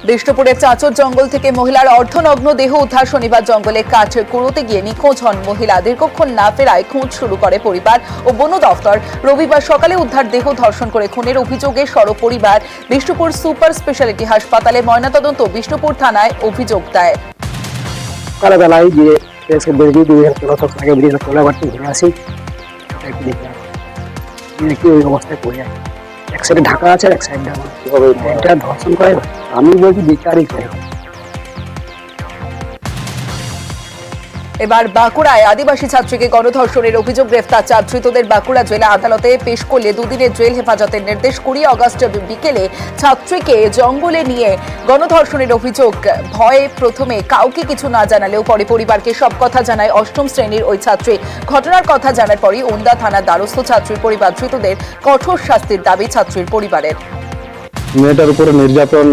বিষ্ণুপুরের চাঁচর জঙ্গল থেকে মহিলার অর্ধনগ্ন দেহ উদ্ধার। শনিবার জঙ্গলে কাঠ কুড়োতে গিয়ে নিখোঁজ হন মহিলা। দীর্ঘক্ষণ না ফেরায় খোঁজ শুরু করে পরিবার ও বন দফতর। রবিবার সকালে উদ্ধার দেহ ধর্ষণ করে খুনের অভিযোগে সরব পরিবার। বিষ্ণুপুর সুপার স্পেশালিটি হাসপাতালে ময়নাতদন্ত। বিষ্ণুপুর থানায় অভিযোগ দায়ের। সকালবেলায় গিয়ে বেরিয়ে দিয়ে আগে বেরিয়ে তোলাবাড়ি ঘুরে আসি, দেখি ওই অবস্থায় পড়ে যায়। এক সাইডে ঢাকা আছে, এক সাইড এটা ধর্ষণ করে। আমি বলছি বিচারই চাই। এবার বাঁকুড়ায় আদিবাসী ছাত্রীকে গণধর্ষণের অভিযোগ। গ্রেফতার 4 ধৃতদের বাঁকুড়া জেলা আদালতে পেশ করলে 2 দিনের জেল হেফাজতের নির্দেশ। 20 আগস্ট বিকেলে ছাত্রীকে জঙ্গলে নিয়ে গণধর্ষণের অভিযোগ। ভয়ে প্রথমে কাউকে কিছু না জানালেও পরে পরিবারকে সব কথা জানায় 8ম শ্রেণীর ওই ছাত্রী। ঘটনার কথা জানার পরই ওন্দা থানার দ্বারস্থ ছাত্রীর পরিবার। ধৃতদের কঠোর শাস্তির দাবি ছাত্রীর পরিবারের। মেয়েটার উপরে নির্যাতন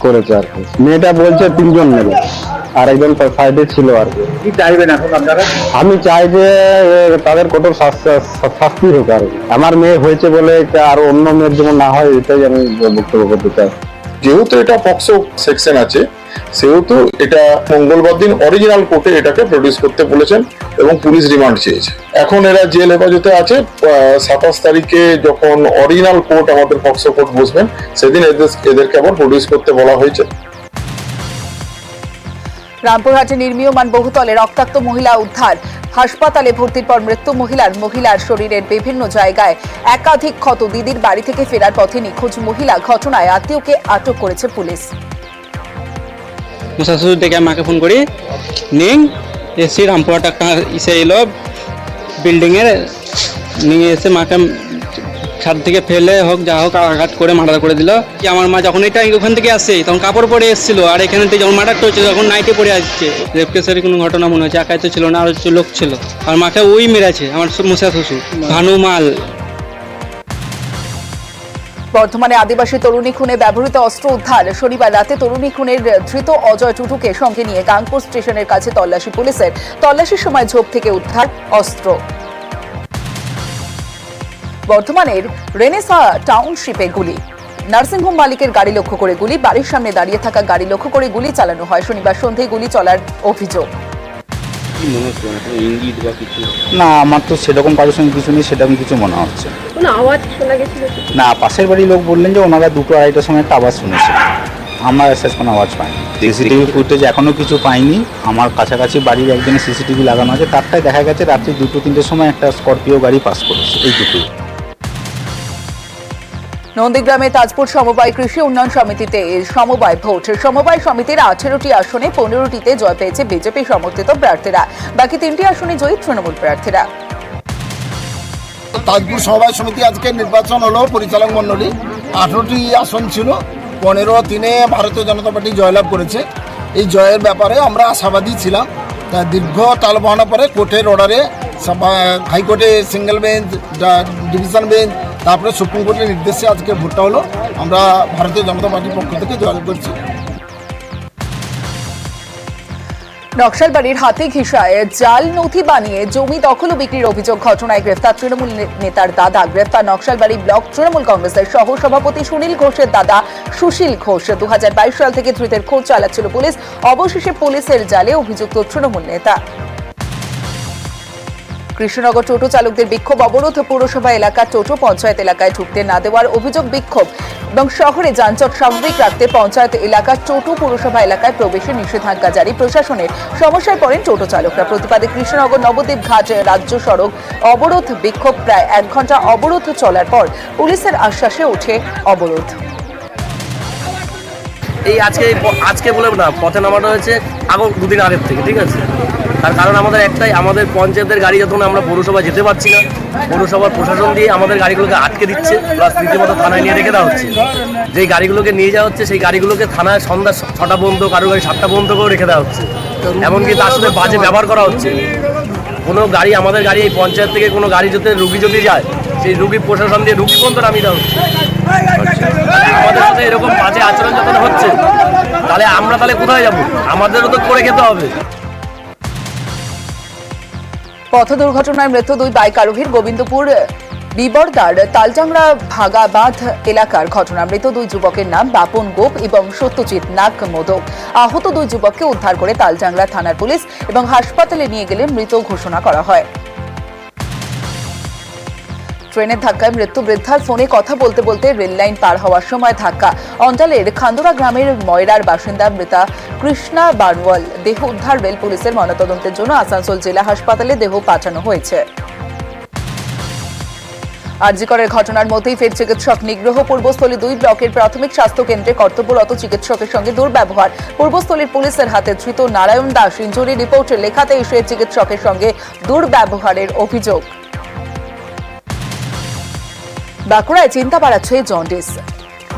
করেছে আর কি। মেয়েটা বলছে 3 জন নেবে, আর একজন সাইডে ছিল আর কি। চাইবেন এখন আপনারা? আমি চাই যে তাদের কঠোর শাস্তি হোক। আর আমার মেয়ে হয়েছে বলে আর অন্য মেয়ের যেমন না হয়, এটাই আমি বক্তব্য করতে চাই। যেহেতু এটা পক্সো সেকশন আছে, সেহেতু এটা মঙ্গলবার দিন অরিজিনাল কোর্টে এটাকে প্রডিউস করতে বলেছেন এবং পুলিশ রিমান্ড চেয়েছে। এখন এরা জেল হেফাজতে আছে। 27 তারিখে যখন অরিজিনাল কোর্ট আমাদের পক্সো কোর্ট বসবেন, সেদিন এদেরকে আবার প্রডিউস করতে বলা হয়েছে। রামপুরহাটে নির্মীয়মান বহুতলে রক্তাক্ত মহিলা উদ্ধার। হাসপাতালে ভর্তির পর মৃত্যু মহিলার শরীরের বিভিন্ন জায়গায় একাধিক ক্ষত। দিদির বাড়ি থেকে ফেরার পথে নিখোঁজ মহিলা। ঘটনায় আত্মীয়কে আটক করেছে পুলিশ। শাশুড়ি থেকে মাকে ফোন করি, নিয়ে এসে রামপুরহাট একটা ইসে এলো বিল্ডিং এর, নিয়ে এসে মাকে ছাদ থেকে ফেলে হোক যা হোক আঘাত করে মার্ডার করে দিল। আমার মা যখন এটা ওখান থেকে আসে তখন কাপড় পরে এসেছিল, আর এখান থেকে যখন মার্ডারটা হচ্ছে তখন নাইটে পরে আসছে। রেপ কেসের কোনো ঘটনা মনে হচ্ছে, একাই তো ছিল না, আরো লোক ছিল। আর মাকে ওই মেরেছে আমার মুসা শ্বশুর ভানুমাল। বর্ধমানে আদিবাসী তরুণী খুনে ব্যবহৃত অস্ত্র উদ্ধার। শনিবার রাতে তরুণী খুনের ধৃত অজয় টুটুকে সঙ্গে নিয়ে গাংপুর স্টেশনের কাছে তল্লাশি পুলিশের। তল্লাশির সময় ঝোপ থেকে উদ্ধার অস্ত্র। বর্ধমানের রেনেসা টাউনশিপে গুলি। নার্সিংহোম মালিকের গাড়ি লক্ষ্য করে গুলি। বাড়ির সামনে দাঁড়িয়ে থাকা গাড়ি লক্ষ্য করে গুলি চালানো হয়। শনিবার সন্ধ্যায় গুলি চলার অভিযোগ। না, আমার তো সেরকম কারোর সঙ্গে কিছু নেই, সেরকম কিছু মনে হচ্ছে না। পাশের বাড়ির লোক বললেন যে ওনারা 2-2:30টার সময় একটা আওয়াজ শুনেছে। আমার শেষ কোনো আওয়াজ পাইনি। সিসিটিভি ফুটেজ এখনো কিছু পাইনি। আমার কাছাকাছি বাড়ির একজনের সিসিটিভি লাগানো আছে, তারটাই দেখা গেছে রাত্রি 2-3টের সময় একটা স্করপিও গাড়ি পাস করেছে। এই দুটোই। নন্দীগ্রামে তাজপুর সমবায় কৃষি উন্নয়ন সমিতিতে সমবায় ভোট। সমবায় সমিতির 18টি আসনে 15টিতে জয় পেয়েছে বিজেপি সমর্থিত প্রার্থীরা। বাকি 3টি আসনে জয়ী তৃণমূল প্রার্থীরা। তাজপুর সমবায় সমিতি আজকে নির্বাচন হলো পরিচালক মণ্ডলী। 18টি আসন ছিল, 15-3 ভারতীয় জনতা পার্টি জয়লাভ করেছে। এই জয়ের ব্যাপারে আমরা আশাবাদী ছিলাম। দীর্ঘ টালবাহানা পরে কোর্টের অর্ডারে, হাইকোর্টে সিঙ্গেল বেঞ্চ, ডিভিশন বেঞ্চ, তারপরে সুপ্রিম কোর্টের নির্দেশে আজকে ভোটটা হলো। আমরা ভারতীয় জনতা পার্টির পক্ষ থেকে জয়লাভ করছি। নকশালবাড়ির হাতে ঘিসায় জাল নথি বানিয়ে জমি দখল ও বিক্রির অভিযোগ। ঘটনায় গ্রেফতার তৃণমূল নেতার দাদা। গ্রেফতার নকশালবাড়ি ব্লক তৃণমূল কংগ্রেসের সহ সভাপতি সুনীল ঘোষের দাদা সুশীল ঘোষ। 2022 সাল থেকে ধৃতের খোঁজ চালাচ্ছিল পুলিশ। অবশেষে পুলিশের জালে অভিযুক্ত তৃণমূল নেতা। কৃষ্ণনগর টোটো চালকদের বিক্ষোভ। অবরোধ। পৌরসভা এলাকার টোটো পঞ্চায়েত এলাকায় ঢুকতে না দেওয়ার অভিযোগ। বিক্ষোভ এবং শহরে যানজট স্বাভাবিক রাখতে পঞ্চায়েত এলাকার টোটো পুরসভা এলাকায় প্রবেশে নিষেধাজ্ঞা জারি। প্রশাসনের সমস্যায় পড়েন টোটো চালকরা। প্রতিবাদে কৃষ্ণনগর নবদ্বীপ ঘাট রাজ্য সড়ক অবরোধ। বিক্ষোভ প্রায় 1 ঘন্টা অবরোধ চলার পর পুলিশের আশ্বাসে ওঠে অবরোধ। এই আজকে বলে না, পথে নামানো হয়েছে 2 দিন আগের থেকে, ঠিক আছে। তার কারণ আমাদের একটাই, আমাদের পঞ্চায়েতের গাড়ি যখন আমরা পৌরসভা যেতে পারছি না, পৌরসভার প্রশাসন দিয়ে আমাদের গাড়িগুলোকে আটকে দিচ্ছে, প্লাস রীতিমতো থানায় নিয়ে রেখে দেওয়া হচ্ছে। যেই গাড়িগুলোকে নিয়ে যাওয়া হচ্ছে সেই গাড়িগুলোকে থানায় সন্ধ্যা 6টা পর্যন্ত, কারো গাড়ি 7টা পর্যন্ত করেও রেখে দেওয়া হচ্ছে। এমনকি তার সাথে বাজে ব্যবহার করা হচ্ছে। কোনো গাড়ি, আমাদের গাড়ি এই পঞ্চায়েত থেকে কোনো গাড়ি রুগী যদি যায়, সেই রুগী প্রশাসন দিয়ে রুগী পর্যন্ত নামিয়ে দেওয়া হচ্ছে। আমাদের সাথে এরকম বাজে আচরণ যখন হচ্ছে, তাহলে আমরা কোথায় যাবো? আমাদেরও তো করে খেতে হবে। পথ দুর্ঘটনায় মৃত্যু 2 বাইক আরোহীর। গোবিন্দপুর বিবরদার তালজাংরা ভাগাবাঁধ এলাকার ঘটনা। মৃত দুই যুবকের নাম বাপন গোপ এবং সত্যজিৎ নাগ মোদক। আহত দুই যুবককে উদ্ধার করে তালজাংরা থানার পুলিশ এবং হাসপাতালে নিয়ে গেলে মৃত ঘোষণা করা হয়। ট্রেনের ধাক্কায় মৃত্যু। বৃদ্ধার ফোনে কথা বলতে বলতে রেল লাইন পার হওয়ার সময় ধাক্কা। অঞ্চলের খান্দুরা গ্রামের ময়রার বাসিন্দা মৃতা কৃষ্ণা বানওয়াল। দেহ উদ্ধার রেল পুলিশের ময়নাতদন্তের জন্য আসানসোল জেলা হাসপাতালে দেহ পাঠানো হয়েছে। আরজিকরের ঘটনার মধ্যেই ফের চিকিৎসক নিগ্রহ। পূর্বস্থলী 2 ব্লকের প্রাথমিক স্বাস্থ্য কেন্দ্রে কর্তব্যরত চিকিৎসকের সঙ্গে দুর্ব্যবহার। পূর্বস্থলীর পুলিশের হাতে ধৃত নারায়ণ দাস। ইনজুরি রিপোর্টে লেখাতে এসে চিকিৎসকের সঙ্গে দুর্ব্যবহারের অভিযোগ। বাঁকুড়ায় চিন্তা বাড়াচ্ছে জন্ডিস।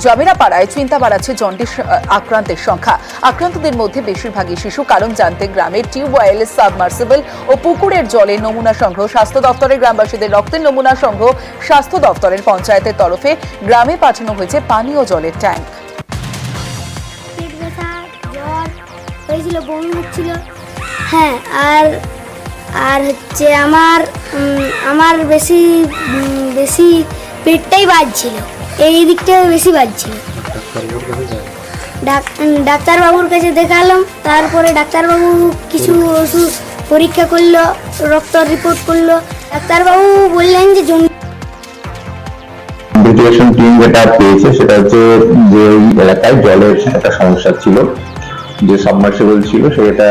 জমিরাপাড়ায় চিন্তা বাড়াচ্ছে জন্ডিস আক্রান্তের সংখ্যা। আক্রান্তদের মধ্যে বেশিরভাগই শিশু। কারণ জানতে গ্রামের টিউবওয়েল, সাবমার্সিবল ও পুকুরের জলে নমুনা সংগ্রহ। স্বাস্থ্য দপ্তরের গ্রামবাসীদের রক্তের নমুনা সংগ্রহ। স্বাস্থ্য দপ্তরের পঞ্চায়েতের তরফে গ্রামে পাঠানো হয়েছে পানীয় জলের ট্যাঙ্ক। পেট ব্যথা, জ্বর হয়েছিল, বমি হচ্ছিল। হ্যাঁ, আর হচ্ছে আমার বেশি পেটটাই বাজছিল, এই দিকটা বেশি বাজছিল। ডাক্তারবাবুর কাছে দেখালাম, তারপরে ডাক্তারবাবু কিছু ওষুধ পরীক্ষা করলো, রক্ত রিপোর্ট করলো। ডাক্তারবাবু বললেন যে ইনভেস্টিগেশন টিম যেটা পেয়েছে সেটা হচ্ছে যে ওই এলাকায় জলের একটা সমস্যা ছিল, যে সাবমার্সিবল ছিল সেটা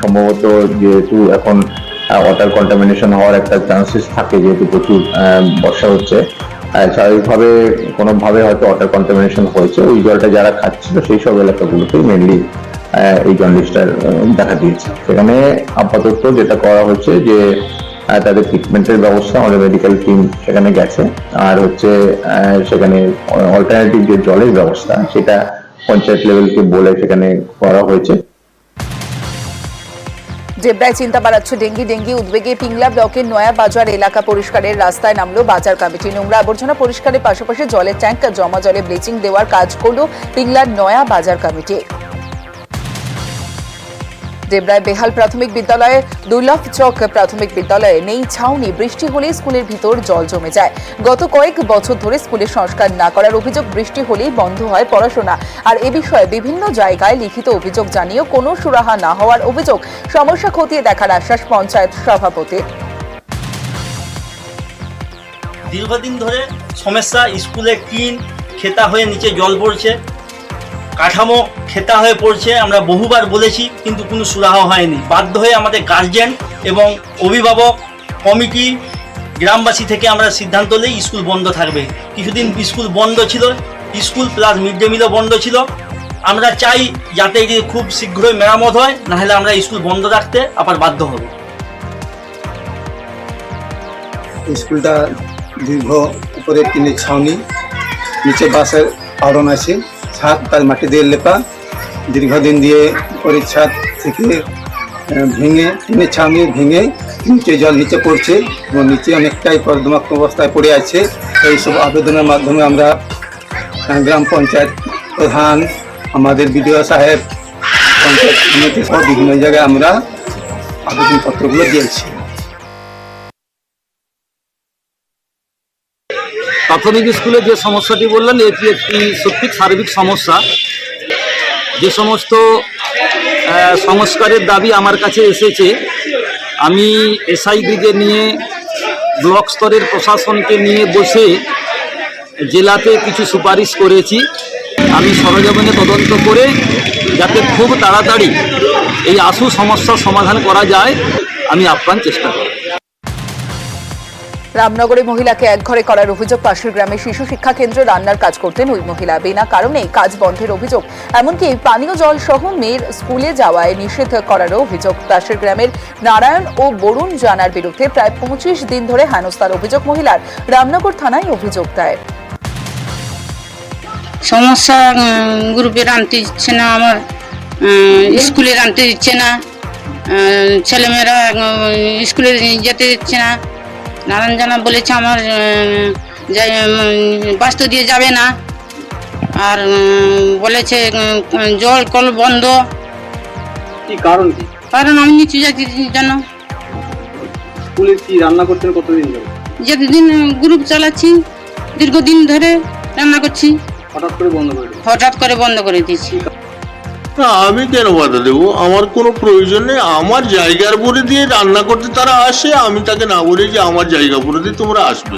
সম্ভবত যেহেতু এখন ওয়াটার কন্টামিনেশন হওয়ার একটা চান্সেস থাকে, যেহেতু প্রচুর বর্ষা হচ্ছে, স্বাভাবিকভাবে কোনোভাবে হয়তো ওয়াটার কন্টামিনেশন হয়েছে। ওই জলটা যারা খাচ্ছিল সেই সব এলাকাগুলোতে মেনলি এই জন্ডিসটা দেখা দিয়েছে। সেখানে আপাতত যেটা করা হচ্ছে যে তাদের ট্রিটমেন্টের ব্যবস্থা, আমাদের মেডিকেল টিম সেখানে গেছে। আর হচ্ছে সেখানে অল্টারনেটিভ যে জলের ব্যবস্থা সেটা পঞ্চায়েত লেভেলকে বলে সেখানে করা হয়েছে। জেব্রায় চিন্তা বাড়াচ্ছে ডেঙ্গি। উদ্বেগে পিংলা ব্লকের নয়া বাজার এলাকা পরিষ্কারের রাস্তায় নামলো বাজার কমিটি। নোংরা আবর্জনা পরিষ্কারের পাশাপাশি জলের ট্যাঙ্ক, জমা জলে ব্লিচিং দেওয়ার কাজ করলো পিংলার নয়া বাজার কমিটি। জেব্রায় বেহাল প্রাথমিক বিদ্যালয়ে, দুর্লভ চক প্রাথমিক বিদ্যালয়ে নেই ছাউনি। বৃষ্টি হলেই স্কুলের ভিতর জল জমে যায়। গত কয়েক বছর ধরে স্কুলের সংস্কার না করার অভিযোগ। বৃষ্টি হলেই বন্ধ হয় পড়াশোনা। আর এ বিষয়ে বিভিন্ন জায়গায় লিখিত অভিযোগ জানিয়েও কোনো সুরাহা না হওয়ার অভিযোগ। সমস্যা খতিয়ে দেখার আশ্বাস পঞ্চায়েত সভাপতির। দীর্ঘদিন ধরে সমস্যা, স্কুলে টিন খেতা হয়ে নিচে জল পড়ছে, কাঠামো খেতা হয়ে পড়ছে। আমরা বহুবার বলেছি কিন্তু কোনো সুরাহা হয়নি। বাধ্য হয়ে আমাদের গার্জেন এবং অভিভাবক কমিটি, গ্রামবাসী থেকে আমরা সিদ্ধান্ত নিই স্কুল বন্ধ থাকবে। কিছুদিন স্কুল বন্ধ ছিল, স্কুল প্লাস মিড ডে মিলও বন্ধ ছিল। আমরা চাই যাতে এটি খুব শীঘ্রই মেরামত হয়, নাহলে আমরা স্কুল বন্ধ রাখতে আবার বাধ্য হব। স্কুলটা দীর্ঘ, উপরে টিনের ছাউনি, নিচে বাঁশের আড়ন আছে, ছাদ তার মাটি দিয়ে লেপা। দীর্ঘদিন দিয়ে উপরের ছাদ থেকে ভেঙে, টিনের ছাউনি ভেঙে নিচে জল নিচে পড়ছে এবং নিচে অনেকটাই কর্দমাক্ত অবস্থায় পড়ে আছে। এইসব আবেদনের মাধ্যমে আমরা গ্রাম পঞ্চায়েত প্রধান, আমাদের বিডিও সাহেব, পঞ্চায়েত সমিতি সহ বিভিন্ন জায়গায় আমরা আবেদনপত্রগুলো দিয়েছি। প্রাথমিক স্কুলে যে সমস্যাটি বললেন এটি একটি সত্যি সার্বিক সমস্যা। যে সমস্ত সংস্কারের দাবি আমার কাছে এসেছে, আমি এসআইডিকে নিয়ে, ব্লক স্তরের প্রশাসনকে নিয়ে বসে জেলাতে কিছু সুপারিশ করেছি। আমি সরজমিনে তদন্ত করে যাতে খুব তাড়াতাড়ি এই আশু সমস্যার সমাধান করা যায়, আমি আপ্রাণ চেষ্টা করব। রামনগরে মহিলাকে একঘরে করার অভিযোগ। পাশের গ্রামে শিশু শিক্ষা কেন্দ্রে রান্নার কাজ করতেন ওই মহিলা। বিনা কারণে কাজ বন্ধের অভিযোগ। এমনকি পানীয় জল সহ মেয়ের স্কুলে যাওয়ায় নিষেধ করারও অভিযোগ। পাশের গ্রামের নারায়ণ ও বরুণ জানার বিরুদ্ধে প্রায় 25 দিন ধরে হেনস্থার অভিযোগ মহিলার। রামনগর থানায় অভিযোগ দেয়। সমস্যা, গ্রুপে আনতে দিচ্ছে না, আমার স্কুলে আনতে দিচ্ছে না, ছেলেমেয়েরা স্কুলে যেতে দিচ্ছে না। নারায়ণ জানা বলেছে আমার বাস্তু দিয়ে যাবে না, আর বলেছে জল কল বন্ধ। কি কারণ? কি কারণ আমি নিচু যাচ্ছি জন্য। স্কুলে কি রান্না করতেন কতদিন ধরে? যতদিন গ্রুপ চালাচ্ছি, দীর্ঘদিন ধরে রান্না করছি, হঠাৎ করে বন্ধ করে দিয়েছি। না, আমি কেন বাধা দেবো? আমার কোনো প্রয়োজন নেই। আমার জায়গার উপরে দিয়ে রান্না করতে তারা আসে, আমি তাকে না বলি যে আমার জায়গা উপরে দিয়ে তোমরা আসবে।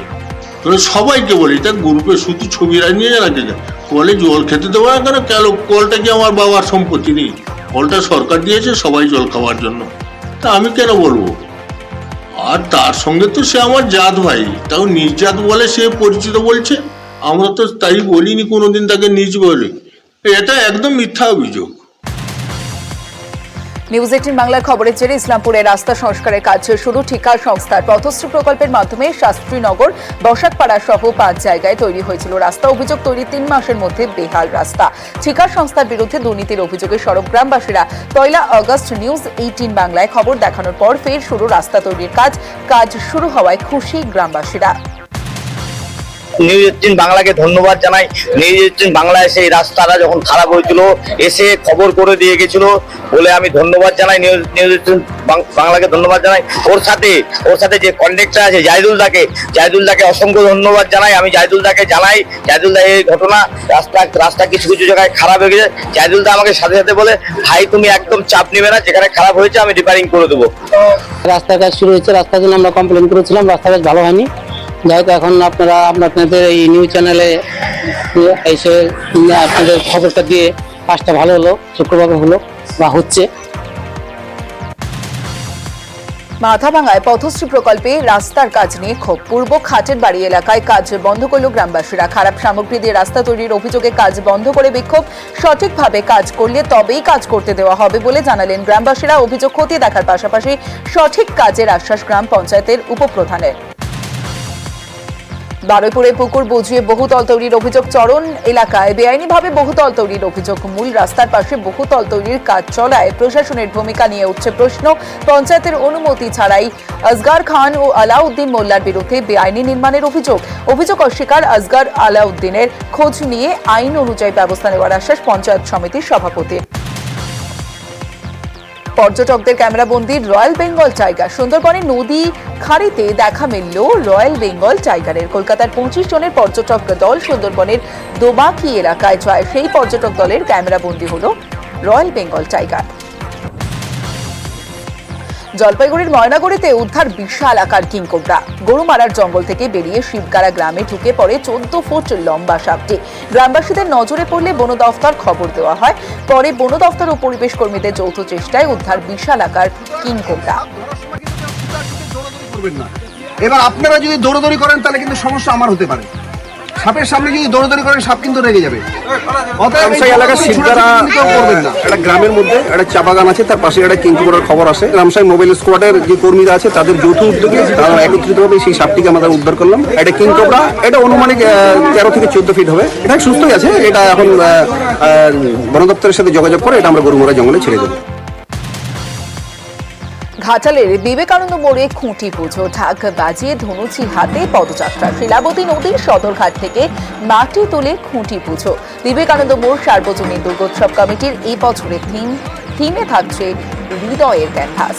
তোরা সবাইকে বলি, তা গ্রুপে শুধু ছবিরা নিয়ে রাখে কলে জল খেতে দেবো না কেন? কেন কলটা কি আমার বাবার সম্পত্তি নেই? কলটা সরকার দিয়েছে সবাই জল খাওয়ার জন্য, তা আমি কেন বলবো? আর তার সঙ্গে তো সে আমার জাত ভাই, তাও নিজ জাত বলে সে পরিচিত বলছে। আমরা তো তাই বলিনি কোনোদিন তাকে নিজ বলে। এটা একদম মিথ্যা অভিযোগ। নিউজ 18 বাংলার খবরের জেরে ইসলামপুরে রাস্তা সংস্কারের কাজ শুরু। ঠিকা সংস্থার পথশ্রী প্রকল্পের মাধ্যমে শাস্ত্রীনগর, বসাকপাড়া সহ 5 জায়গায় তৈরি হয়েছিল রাস্তা। অভিযোগ, তৈরি 3 মাসের মধ্যে বেহাল রাস্তা। ঠিকা সংস্থার বিরুদ্ধে দুর্নীতির অভিযোগে সরব গ্রামবাসীরা। 1 আগস্ট নিউজ 18 বাংলায় খবর দেখানোর পর ফের শুরু রাস্তা তৈরির কাজ। কাজ শুরু হওয়ায় খুশি গ্রামবাসীরা। নিউজ 18 বাংলাকে ধন্যবাদ জানাই। নিউজ 18 বাংলা এসে এই রাস্তাটা যখন খারাপ হয়েছিল এসে খবর করে দিয়ে গেছিল বলে আমি ধন্যবাদ জানাই। নিউজ 18 বাংলাকে ধন্যবাদ জানাই। ওর সাথে যে কন্ডাক্টর আছে জাহিদুলদাকে অসংখ্য ধন্যবাদ জানাই। আমি জাহিদুলদাকে জানাই, জাহিদুলদা এই ঘটনা রাস্তা কিছু কিছু জায়গায় খারাপ হয়ে গেছে। জাহিদুলদা আমাকে সাথে সাথে বলে, ভাই তুমি একদম চাপ নেবে না, যেখানে খারাপ হয়েছে আমি রিপেয়ারিং করে দেবো। রাস্তার কাজ শুরু হয়েছে, রাস্তার জন্য আমরা কমপ্লেন করেছিলাম, রাস্তার কাজ ভালো হয়নি। যাই হোক, এখন আপনাদের এই নিউজ চ্যানেলে এসে আপনাদের খবরটা দিয়ে কাজটা ভালো হলো, শুক্রবার হলো বা হচ্ছে। মাথাভাঙায় পথশ্রী প্রকল্পে রাস্তার কাজ নিয়ে ক্ষোভ। পূর্ব খাটের বাড়ি এলাকায় কাজ বন্ধ করল গ্রামবাসীরা। খারাপ সামগ্রী দিয়ে রাস্তা তৈরির অভিযোগে কাজ বন্ধ করে বিক্ষোভ। সঠিকভাবে কাজ করলে তবেই কাজ করতে দেওয়া হবে বলে জানালেন গ্রামবাসীরা। অভিযোগ খতিয়ে দেখার পাশাপাশি সঠিক কাজের আশ্বাস গ্রাম পঞ্চায়েতের উপপ্রধানের। বারুইপুরে পুকুর বুঝিয়ে বহুতল তৈরির অভিযোগ। চরণ এলাকায় বেআইনিভাবে বহুতল তৈরির অভিযোগ। মূল রাস্তার পাশে বহুতল তৈরির কাজ চলায় প্রশাসনের ভূমিকা নিয়ে উঠছে প্রশ্ন। পঞ্চায়েতের অনুমতি ছাড়াই আসগার খান ও আলাউদ্দিন মোল্লার বিরুদ্ধে বেআইনি নির্মাণের অভিযোগ অস্বীকার আসগার আলাউদ্দিনের। খোঁজ নিয়ে আইন অনুযায়ী ব্যবস্থা নেওয়ার আশ্বাস পঞ্চায়েত সমিতির সভাপতির। পর্যটকদের ক্যামেরাবন্দির রয়্যাল বেঙ্গল টাইগার। সুন্দরবনের নদী খাড়িতে দেখা মিলল রয়্যাল বেঙ্গল টাইগারের। কলকাতার 25 জনের পর্যটক দল সুন্দরবনের দোবাকি এলাকায় যায়। সেই পর্যটক দলের ক্যামেরাবন্দি হল রয়্যাল বেঙ্গল টাইগার। জলপাইগুড়ির ময়নাগুড়িতে উদ্ধার বিশাল আকার কিংকোবরা। গরুমারার জঙ্গল থেকে বেরিয়ে শিবগাড়া গ্রামে ঢুকে পড়ে 14 ফুট লম্বা সাপটি। গ্রামবাসীদের নজরে পড়লে বন দফতর খবর দেওয়া হয়। পরে বন দফতর ও পরিবেশ কর্মীদের যৌথ চেষ্টায় উদ্ধার বিশাল আকার কিংকোবরা। এবার আপনারা যদি দৌড়দৌড়ি করেন তাহলে কিন্তু সমস্যা আমার হতে পারে। সাপের সামনে যদি দৌড়দৌড়ি করেন সাপ কিন্তু রেগে যাবে। এলাকার শিবগাড়া একটা গ্রামের মধ্যে একটা চা বাগান আছে, তার পাশে একটা কিংকোবরার খবর আসে। রামসাই মোবাইল স্কোয়াডের যে কর্মীরা আছে তাদের যৌথ উদ্যোগে তারা একত্রিতভাবে সেই সাপটিকে আমরা উদ্ধার করলাম। এটা কিংকোবরা, এটা অনুমানিক 13 থেকে 14 ফিট হবে। এটা সুস্থই আছে। এটা এখন বন দপ্তরের সাথে যোগাযোগ করে এটা আমরা গরুমারা জঙ্গলে ছেড়ে দেবো। ঘাটালের বিবেকানন্দ মোড়ে খুঁটি পুজো। ঢাক বাজিয়ে ধনুচি হাতে পদযাত্রা। শিলাবতী নদীর সদরঘাট থেকে মাটি তুলে খুঁটি পুজো। বিবেকানন্দ মোড় সার্বজনীন দুর্গোৎসব কমিটির এই বছরের থিমে থাকছে হৃদয়ের ক্যানভাস।